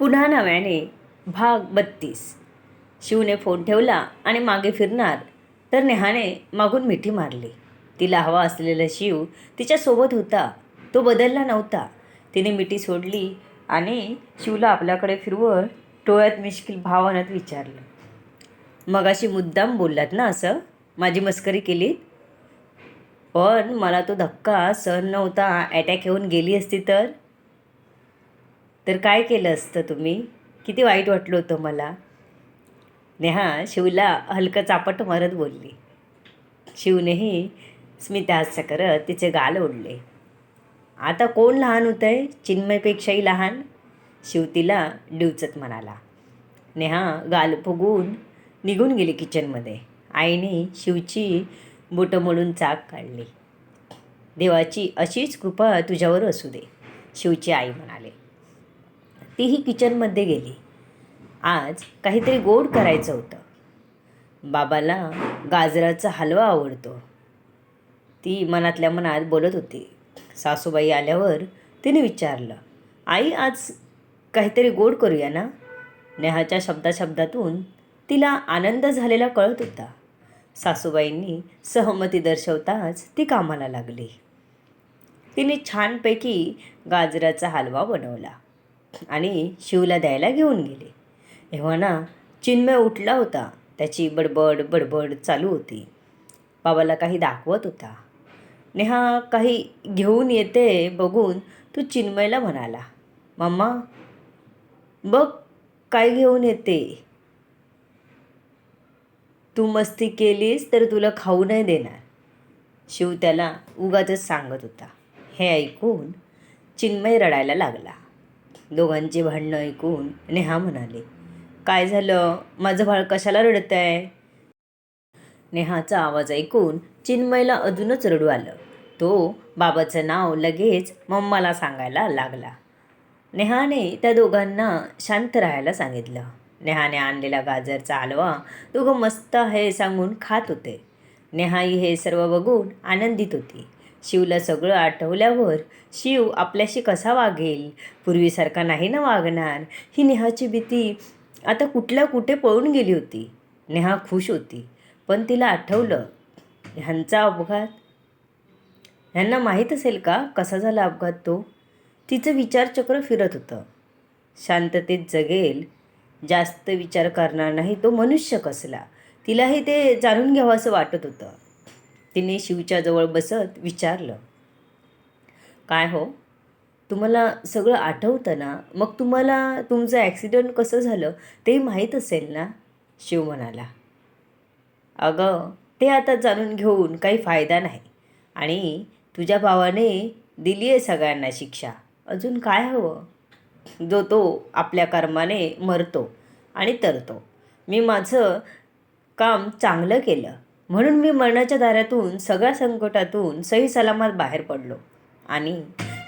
पुन्हा नव्याने भाग 32. शिवने फोन ठेवला आणि मागे फिरणार तर नेहाने मागून मिठी मारली. तिला हवा असलेला शिव तिच्यासोबत होता. तो बदलला नव्हता. तिने मिठी सोडली आणि शिवला आपल्याकडे फिरवत डोळ्यात मिश्किल भावनात विचारलं, मगाशी मुद्दाम बोललात ना असं? माझी मस्करी केली? पण मला तो धक्का सहन नव्हता. अटॅक येऊन गेली असती तर काय केलं असतं तुम्ही? किती वाईट वाटलं होतं मला. नेहा शिवला हलकं चापट मारत बोलली. शिवनेही स्मितहास्य करत तिचे गाल ओढले. आता कोण लहान होतंय? चिन्मयपेक्षाही लहान? शिव तिला डिवचत म्हणाला. नेहा गाल फुगून निघून गेली किचनमध्ये. आईने शिवची बोटं मोडून चाक काढली. देवाची अशीच कृपा तुझ्यावर असू दे, शिवची आई म्हणाले. तीही किचनमध्ये गेली. आज काहीतरी गोड करायचं होतं. बाबाला गाजराचा हलवा आवडतो, ती मनातल्या मनात बोलत होती. सासूबाई आल्यावर तिने विचारलं, आई आज काहीतरी गोड करूया ना? नेहाच्या शब्दातून तिला आनंद झालेला कळत होता. सासूबाईंनी सहमती दर्शवताच ती कामाला लागली. तिने छानपैकी गाजराचा हलवा बनवला आणि शिवला द्यायला घेऊन गेले. एव्हाना चिन्मय उठला होता. त्याची बडबड बडबड चालू होती. बाबाला काही दाखवत होता. नेहा काही घेऊन येते बघून तो चिन्मयला म्हणाला, मम्मा बघ काय घेऊन येते. तू मस्ती केलीस तर तुला खाऊ नाही देणार. शिव त्याला उगाचच सांगत होता. हे ऐकून चिन्मय रडायला लागला. दोघांची भांडणं ऐकून नेहा म्हणाली, काय झालं? माझं बाळ कशाला रडत आहे? नेहाचा आवाज ऐकून चिन्मयला अजूनच रडू आलं. तो बाबाचं नाव लगेच मम्माला सांगायला लागला. नेहाने त्या दोघांना शांत राहायला सांगितलं. नेहाने आणलेला गाजरचा हलवा दोघं मस्त आहे सांगून खात होते. नेहाई हे सर्व बघून आनंदित होती. शिवला सगळं आठवल्यावर शिव आपल्याशी कसा वागेल, पूर्वीसारखा नाही ना वागणार, ही नेहाची भीती आता कुठल्या कुठे पळून गेली होती. नेहा खुश होती, पण तिला आठवलं ह्यांचा अपघात. ह्यांना माहीत असेल का कसा झाला अपघात तो? तिचं विचारचक्र फिरत होतं. शांततेत जगेल, जास्त विचार करणार नाही तो मनुष्य कसला, तिलाही ते जाणून घ्यावं असं वाटत होतं. तिने शिवच्या जवळ बसत विचारलं, काय हो, तुम्हाला सगळं आठवतं ना? मग तुम्हाला तुमचं ॲक्सिडेंट कसं झालं ते माहीत असेल ना? शिव म्हणाला, अगं ते आता जाणून घेऊन काही फायदा नाही. आणि तुझ्या भावाने दिली आहे सगळ्यांना शिक्षा. अजून काय हवं? जो तो आपल्या कर्माने मरतो आणि तरतो. मी माझं काम चांगलं केलं म्हणून मी मरणाच्या दारातून सगळ्या संकटातून सही सलामत बाहेर पडलो. आणि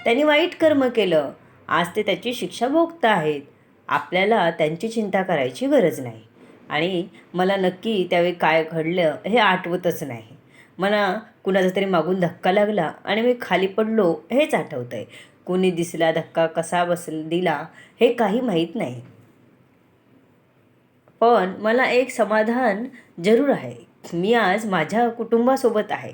त्यांनी वाईट कर्म केलं, आज ते त्याची शिक्षा भोगत आहेत. आपल्याला त्यांची चिंता करायची गरज नाही. आणि मला नक्की त्यावेळी काय घडलं हे आठवतच नाही. मला कुणाचा तरी मागून धक्का लागला आणि मी खाली पडलो हेच आठवतं आहे. कोणी दिसला, धक्का कसा दिला हे काही माहीत नाही. पण मला एक समाधान जरूर आहे. मी आज माझ्या कुटुंबासोबत आहे.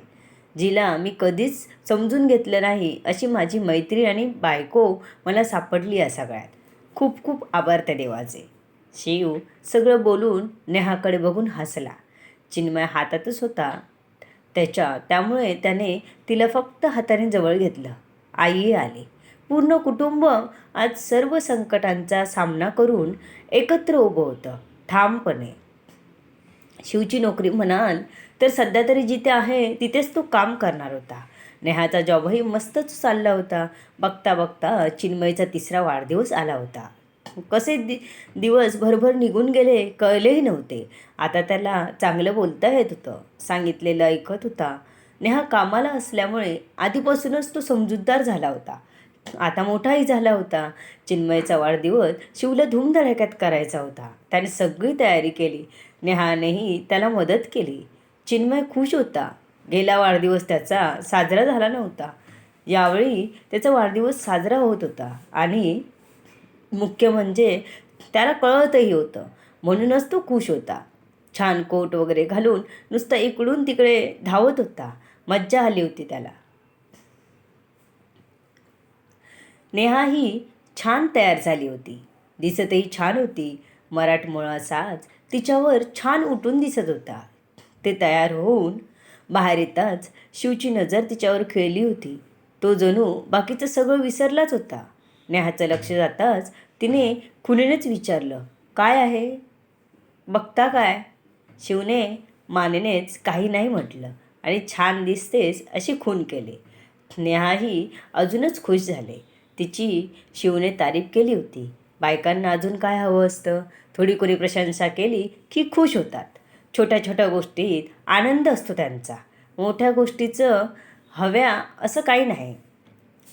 जिला मी कधीच समजून घेतलं नाही अशी माझी मैत्रीण आणि बायको मला सापडली या सगळ्यात. खूप खूप आभार त्या देवाचे. शिव सगळं बोलून नेहाकडे बघून हसला. चिन्मय हातातच होता त्याच्या, त्यामुळे त्याने तिला फक्त हाताने जवळ घेतलं. आई आली. पूर्ण कुटुंब आज सर्व संकटांचा सामना करून एकत्र उभं होतं, ठामपणे. शिवची नोकरी म्हणाल तर सध्या तरी जिथे आहे तिथेच तो काम करणार होता. नेहाचा जॉबही मस्तच चालला होता. बघता बघता चिन्मयचा 3रा वाढदिवस आला होता. कसे दिवस भरभर निघून गेले कळलेही नव्हते. आता त्याला चांगलं बोलता येत होतं, सांगितलेलं ऐकत होता. नेहा कामाला असल्यामुळे आधीपासूनच तो समजूतदार झाला होता. आता मोठाही झाला होता. चिन्मयचा वाढदिवस शिवला धूमधडाक्यात करायचा होता. त्याने सगळी तयारी केली. नेहानेही त्याला मदत केली. चिन्मय खुश होता. गेला वाढदिवस त्याचा साजरा झाला नव्हता. यावेळी त्याचा वाढदिवस साजरा होत होता आणि मुख्य म्हणजे त्याला कळतही होतं, म्हणूनच तो खुश होता. छान कोट वगैरे घालून नुसता इकडून तिकडे धावत होता. मज्जा आली होती त्याला. नेहा ही छान तयार झाली होती. दिसतही छान होती. मराठमोळा साज तिच्यावर छान उठून दिसत होता. ते तयार होऊन बाहेर येताच शिवची नजर तिच्यावर खेळली होती. तो जणू बाकीचं सगळं विसरलाच होता. नेहाचं लक्ष जाताच तिने खुलीनेच विचारलं, काय आहे? बघता काय? शिवने मानेनेच काही नाही म्हटलं आणि छान दिसतेस अशी खूण केली. नेहाही अजूनच खुश झाले. तिची शिवने तारीफ केली होती. बायकांना अजून काय हवं असतं? थोडी कोणी प्रशंसा केली की खुश होतात. छोट्या छोट्या गोष्टीत आनंद असतो त्यांचा. मोठ्या गोष्टीचं हव्या असं काही नाही.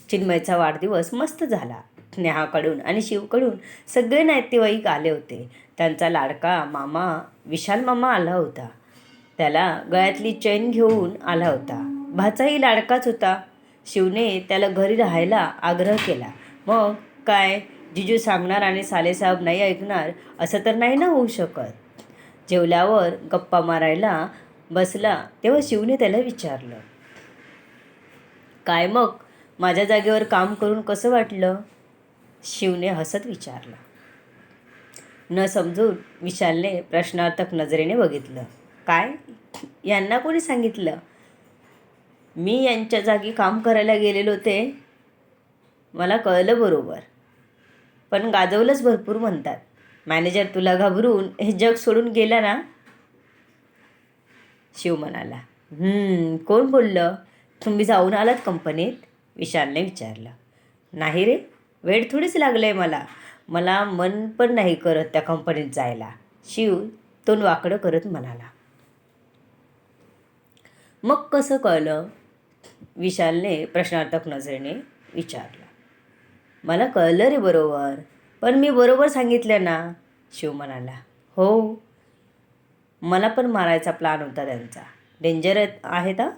चिन्मयचा वाढदिवस मस्त झाला. नेहाकडून आणि शिवकडून सगळे नातेवाईक आले होते. त्यांचा लाडका मामा विशाल मामा आला होता. त्याला गळ्यातली चैन घेऊन आला होता. भाचाही लाडकाच होता. शिवने त्याला घरी राहायला आग्रह केला. मग काय, जिजू सांगणार आणि सालेसाहेब नाही ऐकणार असं तर नाही ना होऊ शकत. जेवल्यावर गप्पा मारायला बसला तेव्हा शिवने त्याला विचारलं, काय मग, माझ्या जागेवर काम करून कसं वाटलं? शिवने हसत विचारलं. न समजून विशालने प्रश्नार्थक नजरेने बघितलं. काय? यांना कोणी सांगितलं? मी यांच्या जागी काम करायला गेलेलो ते मला कळलं बरोबर, पण गाजवलंच भरपूर म्हणतात. मॅनेजर तुला घाबरून हे जग सोडून गेला ना? शिव म्हणाला. कोण बोललं? तुम्ही जाऊन आलात कंपनीत? विशालने विचारलं. नाही रे, वेळ थोडीच लागलं आहे मला मन पण नाही करत त्या कंपनीत जायला, शिव तोंड वाकडं करत म्हणाला. मग कसं कळलं? विशालने प्रश्नार्थक नजरेने विचारलं. मला कळलं रे बरोबर, पण मी बरोबर सांगितलं ना, शिव म्हणाला. हो, मला पण मारायचा प्लॅन होता त्यांचा. डेंजर आहेत हा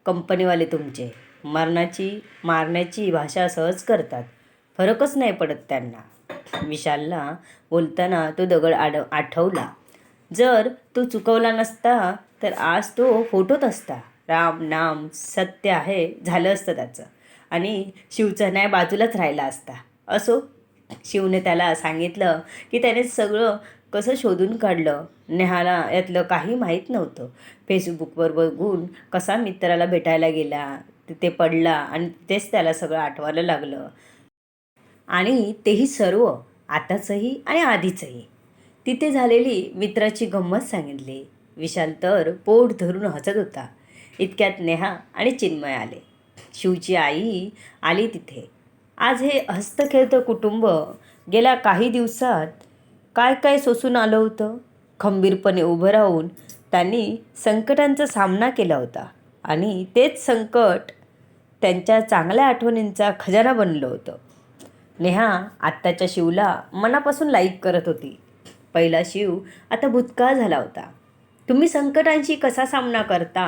कंपनीवाले तुमचे. मारण्याची भाषा सहज करतात. फरकच नाही पडत त्यांना. विशालला बोलताना तो दगड आठवला. जर तो चुकवला नसता तर आज तो फोटोत असता. राम नाम सत्य आहे झालं असतं त्याचं, आणि शिवचा न्याय बाजूलाच राहिला असता. असो, शिवने त्याला सांगितलं की त्याने सगळं कसं शोधून काढलं. नेहाला यातलं काही माहीत नव्हतं. फेसबुकवर बघून कसा मित्राला भेटायला गेला, तिथे पडला आणि तिथेच त्याला सगळं आठवायला लागलं. आणि तेही सर्व, आताचंही आणि आधीचंही. तिथे झालेली मित्राची गंमत सांगितली. विशाल तर पोट धरून हसत होता. इतक्यात नेहा आणि चिन्मय आले. शिवची आई आली तिथे. आज हे हस्तखेळतं कुटुंब गेल्या काही दिवसात काय काय सोसून आलं होतं. खंबीरपणे उभं राहून त्यांनी संकटांचा सामना केला होता आणि तेच संकट त्यांच्या चांगल्या आठवणींचा खजाना बनलं होतं. नेहा आत्ताच्या शिवला मनापासून लाईक करत होती. पहिला शिव आता भूतकाळ झाला होता. तुम्ही संकटांशी कसा सामना करता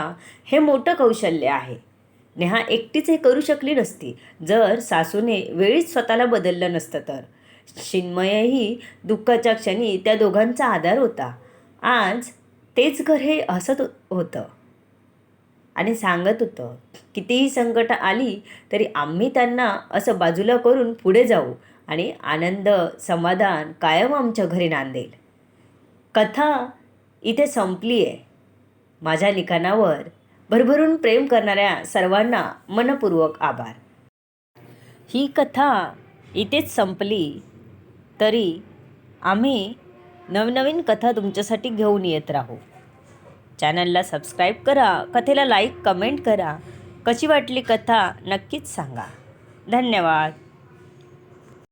हे मोठं कौशल्य आहे. नेहा एकटीच हे करू शकली नसती जर सासूने वेळीच स्वतःला बदललं नसतं तर. चिन्मयही दुःखाच्या क्षणी त्या दोघांचा आधार होता. आज तेच घर हे हसत होतं आणि सांगत होतं, कितीही संकट आली तरी आम्ही त्यांना असं बाजूला करून पुढे जाऊ आणि आनंद समाधान कायम आमच्या घरी नांदेल. कथा इथे संपली आहे. माझ्या लिखाणावर भरभरून प्रेम करणाऱ्या सर्वांना मनपूर्वक आभार. ही कथा इथेच संपली तरी आम्ही नवनवीन कथा तुमच्यासाठी घेऊन येत राहू. चॅनलला सबस्क्राईब करा, कथेला लाईक कमेंट करा. कशी वाटली कथा नक्कीच सांगा. धन्यवाद.